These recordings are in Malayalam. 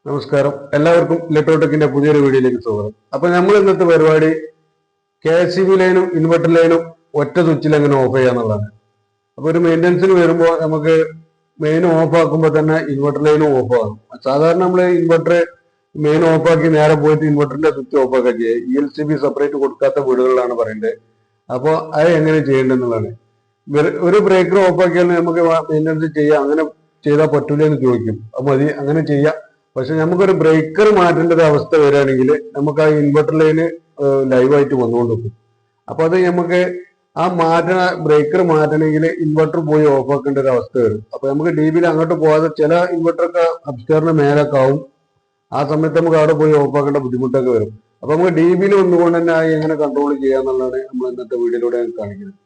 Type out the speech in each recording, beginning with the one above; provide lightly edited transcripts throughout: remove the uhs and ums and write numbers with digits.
നമസ്കാരം, എല്ലാവർക്കും ഇലക്ട്രോടെക്കിന്റെ പുതിയൊരു വീഡിയോയിലേക്ക് സ്വാഗതം. അപ്പൊ നമ്മൾ ഇന്നത്തെ പരിപാടി KCB ലൈനും ഇൻവെർട്ടർ ലൈനും ഒറ്റ സ്വിച്ചിൽ എങ്ങനെ ഓഫ് ചെയ്യാന്നുള്ളതാണ്. അപ്പൊ ഒരു മെയിൻ്റനൻസിന് വരുമ്പോൾ നമുക്ക് മെയിൻ ഓഫ് ആക്കുമ്പോൾ തന്നെ ഇൻവെർട്ടർ ലൈനും ഓഫ് ആകും. സാധാരണ നമ്മൾ ഇൻവെർട്ടർ മെയിൻ ഓഫ് ആക്കി നേരെ പോയിട്ട് ഇൻവെർട്ടറിന്റെ സ്വിച്ച് ഓഫ് ആക്കുക ചെയ്യുക. ELCB സെപ്പറേറ്റ് കൊടുക്കാത്ത വീടുകളിലാണ് പറയുന്നത്. അപ്പോൾ അത് എങ്ങനെ ചെയ്യേണ്ടതെന്നുള്ളതാണ്. ഒരു ബ്രേക്കർ ഓഫ് ആക്കിയാൽ നമുക്ക് മെയിൻ്റനൻസ് ചെയ്യാം, അങ്ങനെ ചെയ്താൽ പറ്റൂല എന്ന് ചോദിക്കും. അത് മതി, അങ്ങനെ ചെയ്യാം. പക്ഷെ നമുക്കൊരു ബ്രേക്കർ മാറ്റേണ്ട ഒരു അവസ്ഥ വരികയാണെങ്കിൽ നമുക്ക് ആ ഇൻവെർട്ടർ ലൈന് ലൈവായിട്ട് വന്നുകൊണ്ടിരിക്കും. അപ്പൊ അത് നമുക്ക് ആ ബ്രേക്കർ മാറ്റണമെങ്കിൽ ഇൻവെർട്ടർ പോയി ഓഫ് ആക്കേണ്ട ഒരു അവസ്ഥ വരും. അപ്പൊ നമുക്ക് DBയിൽ അങ്ങോട്ട് പോകാതെ ചില ഇൻവെർട്ടറൊക്കെ അപ്സ്റ്റേറിന് മേലൊക്കെ ആവും. ആ സമയത്ത് നമുക്ക് അവിടെ പോയി ഓഫ് ആക്കേണ്ട ബുദ്ധിമുട്ടൊക്കെ വരും. അപ്പൊ നമുക്ക് DBയിൽ വന്നുകൊണ്ട് തന്നെ എങ്ങനെ കൺട്രോൾ ചെയ്യാന്നുള്ളതാണ് നമ്മൾ ഇന്നത്തെ വീഡിയോയിലൂടെ കാണിക്കുന്നത്.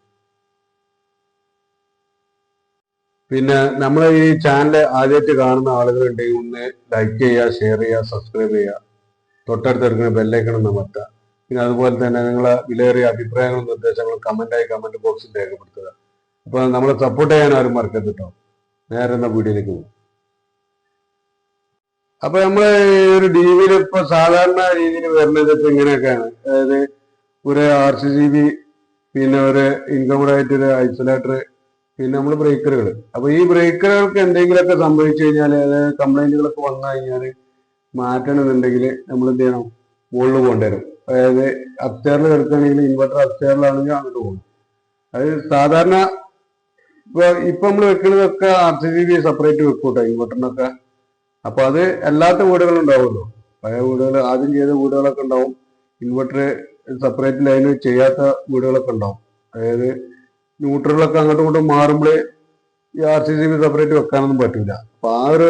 പിന്നെ നമ്മൾ ഈ ചാനൽ ആദ്യമായിട്ട് കാണുന്ന ആളുകളുണ്ടെങ്കിൽ ഒന്ന് ലൈക്ക് ചെയ്യുക, ഷെയർ ചെയ്യുക, സബ്സ്ക്രൈബ് ചെയ്യുക, തൊട്ടടുത്ത് എടുക്കുന്ന ബെല്ലൈക്കണം അമർത്തുക. പിന്നെ അതുപോലെ തന്നെ നിങ്ങളെ വിലയേറിയ അഭിപ്രായങ്ങളും നിർദ്ദേശങ്ങളും കമന്റ് ബോക്സിൽ രേഖപ്പെടുത്തുക. അപ്പൊ നമ്മളെ സപ്പോർട്ട് ചെയ്യാൻ ആരും മറക്കരുത് കേട്ടോ. നേരെ എന്ന വീഡിയോയിലേക്ക് പോകും. അപ്പൊ നമ്മള് ഒരു DBയിൽ ഇപ്പൊ സാധാരണ രീതിയിൽ വരുന്നത് ഇപ്പൊ ഇങ്ങനെയൊക്കെയാണ്. അതായത് ഒരു RCCB, പിന്നെ ഒരു ഇൻകംഡ് ആയിട്ട് ഒരു ഐസൊലേറ്റർ, പിന്നെ നമ്മൾ ബ്രേക്കറുകൾ. അപ്പൊ ഈ ബ്രേക്കറുകൾക്ക് എന്തെങ്കിലുമൊക്കെ സംഭവിച്ചു കഴിഞ്ഞാൽ, അതായത് കംപ്ലൈന്റുകളൊക്കെ വന്നു കഴിഞ്ഞാൽ മാറ്റണമെന്നുണ്ടെങ്കിൽ നമ്മൾ എന്ത് ചെയ്യണം? മുകളിൽ കൊണ്ടുവരും. അതായത് അപ്സ്റ്റെയറിൽ കിടക്കുകയാണെങ്കിൽ ഇൻവെർട്ടർ അപ്സ്റ്റെയറിലാണെങ്കിൽ അങ്ങോട്ട് പോകും. അത് സാധാരണ ഇപ്പൊ നമ്മൾ വെക്കുന്നതൊക്കെ RCCB സെപ്പറേറ്റ് വെക്കൂട്ടോ ഇൻവെർട്ടറിനൊക്കെ. അപ്പൊ അത് അല്ലാത്ത വീടുകളും ഉണ്ടാവുമല്ലോ. പഴയ വീടുകൾ ആദ്യം ചെയ്ത വീടുകളൊക്കെ ഉണ്ടാവും. ഇൻവെർട്ടർ സെപ്പറേറ്റ് ലൈന് ചെയ്യാത്ത വീടുകളൊക്കെ ഉണ്ടാവും. അതായത് ന്യൂട്രലൊക്കെ അങ്ങോട്ടും ഇങ്ങോട്ടും മാറുമ്പോൾ ഈ RCCB സെപ്പറേറ്റ് വെക്കാനൊന്നും പറ്റില്ല. അപ്പൊ ആ ഒരു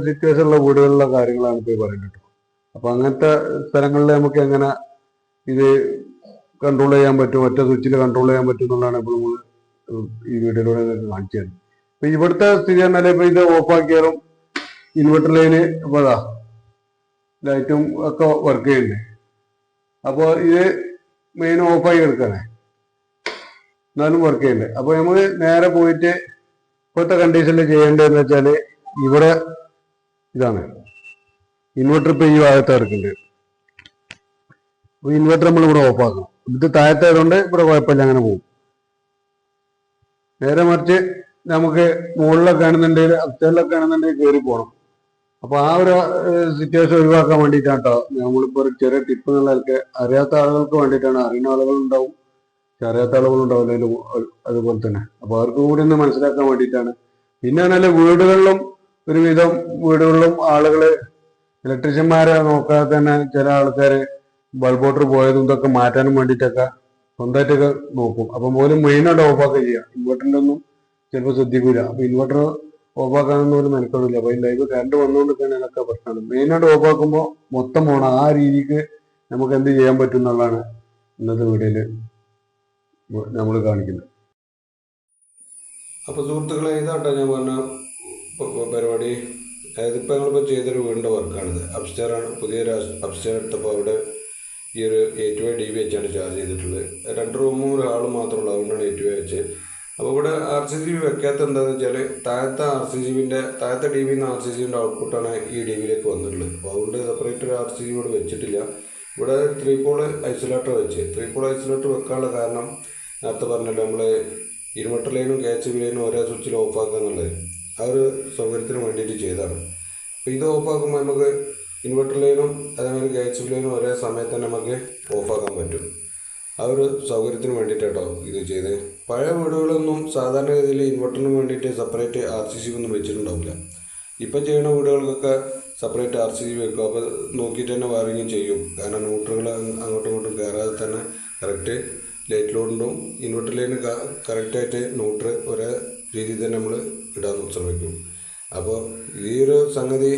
സിറ്റുവേഷനുള്ള വീടുകളിലുള്ള കാര്യങ്ങളാണ് ഇപ്പോൾ പറയുന്നത്. അപ്പൊ അങ്ങനത്തെ സ്ഥലങ്ങളിൽ നമുക്ക് എങ്ങനെ ഇത് കൺട്രോൾ ചെയ്യാൻ പറ്റും, ഒറ്റ സ്വിച്ചിൽ കൺട്രോൾ ചെയ്യാൻ പറ്റും എന്നുള്ളതാണ് ഇപ്പോൾ നമ്മൾ ഈ വീഡിയോയിലൂടെ കാണിച്ചു തരുന്നത്. ഇപ്പൊ ഇവിടുത്തെ സ്ഥിതി പറഞ്ഞാൽ ഇപ്പൊ ഇത് ഓഫാക്കിയാലും ഇൻവെർട്ടർ ലൈന് ഇപ്പൊ ലൈറ്റും ഒക്കെ വർക്ക് ചെയ്യുന്നുണ്ട്. അപ്പോൾ ഇത് മെയിൻ ഓഫായി കിടക്കാണ്, എന്നാലും വർക്ക് ചെയ്യുന്നുണ്ട്. അപ്പൊ നമുക്ക് നേരെ പോയിട്ട് ഇപ്പോഴത്തെ കണ്ടീഷനിൽ ചെയ്യേണ്ടതെന്ന് വെച്ചാല് ഇവിടെ ഇതാണ് ഇൻവെർട്ടർ. ഇപ്പൊ ഈ ഭാഗത്ത് ഇറക്കുന്നുണ്ട്. അപ്പൊ ഇൻവെർട്ടർ നമ്മൾ ഇവിടെ ഓഫാക്കണം. ഇത് താഴത്തായതുകൊണ്ട് ഇവിടെ കുഴപ്പമില്ല, അങ്ങനെ പോകും. നേരെ മറിച്ച് നമുക്ക് മുകളിലൊക്കെ ആണെന്നുണ്ടെങ്കിൽ അപ്സ്റ്റേറിലൊക്കെ ആണെന്നുണ്ടെങ്കിൽ കയറി പോകണം. അപ്പൊ ആ ഒരു സിറ്റുവേഷൻ ഒഴിവാക്കാൻ വേണ്ടിയിട്ടാണ് കേട്ടോ നമ്മളിപ്പോ ഒരു ചെറിയ ടിപ്പ് എന്നുള്ളതൊക്കെ. അറിയാത്ത ആളുകൾക്ക് വേണ്ടിയിട്ടാണ്. അറിയുന്ന ആളുകളുണ്ടാവും, അറിയാത്ത ആളുകളുണ്ടാവില്ല അതുപോലെ തന്നെ. അപ്പൊ അവർക്കും കൂടി ഒന്ന് മനസ്സിലാക്കാൻ വേണ്ടിയിട്ടാണ്. പിന്നെ നല്ല വീടുകളിലും ഒരുവിധം വീടുകളിലും ആളുകള് ഇലക്ട്രീഷ്യന്മാരെ നോക്കാതെ തന്നെ ചില ആൾക്കാര് ബൾബ് വാട്ടർ പോയതും ഇതൊക്കെ മാറ്റാനും വേണ്ടിയിട്ടൊക്കെ സ്വന്തമായിട്ടൊക്കെ നോക്കും. അപ്പൊ പോലും മെയിനായിട്ട് ഓഫാക്കുക ചെയ്യുക. ഇൻവെർട്ടറിന്റെ ഒന്നും ചിലപ്പോൾ ശ്രദ്ധിക്കൂല. അപ്പൊ ഇൻവെർട്ടർ ഓഫാക്കാനൊന്നും ഒരു മെനക്കെടില്ല. അപ്പൊ ഈ ലൈവ് കറണ്ട് വന്നുകൊണ്ട് തന്നെ അതൊക്കെ പ്രശ്നമാണ്. മെയിനായിട്ട് ഓഫാക്കുമ്പോൾ മൊത്തം പോകണം. ആ രീതിക്ക് നമുക്ക് എന്ത് ചെയ്യാൻ പറ്റും എന്നുള്ളതാണ് ഇന്നത്തെ വീഡിയോയില് നമ്മൾ കാണിക്കുന്നത്. അപ്പോൾ സുഹൃത്തുക്കളെ, ഇതാട്ടോ ഞാൻ പറഞ്ഞ പരിപാടി. അതായത് ഇപ്പോൾ ഞങ്ങളിപ്പോൾ ചെയ്തൊരു വീടിൻ്റെ വർക്കാണിത്. അപ്സ്റ്റെയറാണ്, പുതിയൊരു അപ്സ്റ്റെയർ എടുത്തപ്പോൾ അവിടെ ഈ ഒരു 8 DB വെച്ചാണ് ചാർജ് ചെയ്തിട്ടുള്ളത്. 2 റൂമും ഒരു ഹാളും മാത്രമുള്ളൂ, അതുകൊണ്ടാണ് 8 വെച്ച്. അപ്പോൾ ഇവിടെ RCCB വെക്കാത്ത എന്താണെന്ന് വെച്ചാൽ താഴത്തെ DBന്ന് RCCBൻ്റെ ഔട്ട്പുട്ടാണ് ഈ DBയിലേക്ക് വന്നിട്ടുള്ളത്. അപ്പോൾ അതുകൊണ്ട് സെപ്പറേറ്റ് ഒരു RCCB ഇവിടെ വെച്ചിട്ടില്ല. ഇവിടെ 3 പോൾ ഐസൊലേറ്റർ വെച്ച്. 3 പോൾ ഐസൊലേറ്റർ വെക്കാനുള്ള കാരണം നേരത്തെ പറഞ്ഞല്ലോ, നമ്മൾ ഇൻവെർട്ടർ ലൈനും KCB ലൈനും ഒരേ സ്വിച്ചിൽ ഓഫാക്കുക എന്നുള്ളത് ആ ഒരു സൗകര്യത്തിന് വേണ്ടിയിട്ട് ചെയ്തതാണ്. അപ്പോൾ ഇത് ഓഫാക്കുമ്പോൾ നമുക്ക് ഇൻവെർട്ടർ ലൈനും അതേമാതിരി KCB ലൈനും ഒരേ സമയത്ത് തന്നെ നമുക്ക് ഓഫാക്കാൻ പറ്റും. ആ ഒരു സൗകര്യത്തിന് വേണ്ടിയിട്ടാട്ടോ ഇത് ചെയ്ത്. പഴയ വീടുകളൊന്നും സാധാരണ രീതിയിൽ ഇൻവെർട്ടറിന് വേണ്ടിയിട്ട് സെപ്പറേറ്റ് RCCB ഒന്നും വെച്ചിട്ടുണ്ടാവില്ല. ഇപ്പം ചെയ്യുന്ന വീടുകൾക്കൊക്കെ സെപ്പറേറ്റ് RCCB വെക്കും. അപ്പോൾ നോക്കിയിട്ട് തന്നെ വയറിങ്ങും ചെയ്യും. കാരണം ന്യൂട്രലുകൾ അങ്ങോട്ടും ഇങ്ങോട്ടും കയറാതെ തന്നെ കറക്റ്റ് ലൈറ്റ് ലോഡിനും ഇൻവെർട്ടർ ലൈന് കറക്റ്റായിട്ട് ന്യൂട്രൽ ഒരേ രീതിയിൽ തന്നെ നമ്മൾ ഇടാൻ ശ്രമിക്കും. അപ്പോൾ ഈ ഒരു സംഗതി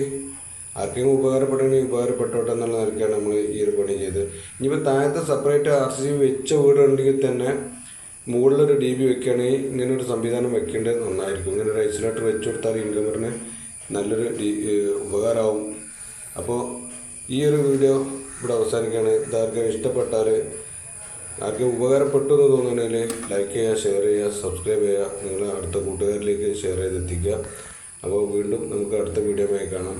ആർക്കെങ്കിലും ഉപകാരപ്പെട്ടെങ്കിൽ ഉപകാരപ്പെട്ടോട്ടെ എന്നുള്ള നിലയ്ക്കാണ് നമ്മൾ ഈ ഒരു പണി ചെയ്ത്. ഇനിയിപ്പോൾ താഴത്തെ സെപ്പറേറ്റ് RCCB വെച്ച വീടുണ്ടെങ്കിൽ തന്നെ മുകളിലൊരു DB വെക്കുകയാണെങ്കിൽ ഇങ്ങനൊരു സംവിധാനം വെക്കേണ്ടത് നന്നായിരിക്കും. ഇങ്ങനെ ഒരു ഐസൊലേറ്റർ വെച്ചു കൊടുത്താൽ ഇൻകമറിന് നല്ലൊരു ഉപകാരമാവും. അപ്പോൾ ഈ ഒരു വീഡിയോ ഇവിടെ അവസാനിക്കുകയാണ്. ഇതാർക്കും ഇഷ്ടപ്പെട്ടാൽ, ആർക്കും ഉപകാരപ്പെട്ടു എന്ന് തോന്നുന്നതിൽ ലൈക്ക് ചെയ്യുക, ഷെയർ ചെയ്യുക, സബ്സ്ക്രൈബ് ചെയ്യുക, നിങ്ങളുടെ അടുത്ത കൂട്ടുകാരിലേക്ക് ഷെയർ ചെയ്തെത്തിക്കുക. അപ്പോൾ വീണ്ടും നമുക്ക് അടുത്ത വീഡിയോയുമായി കാണാം.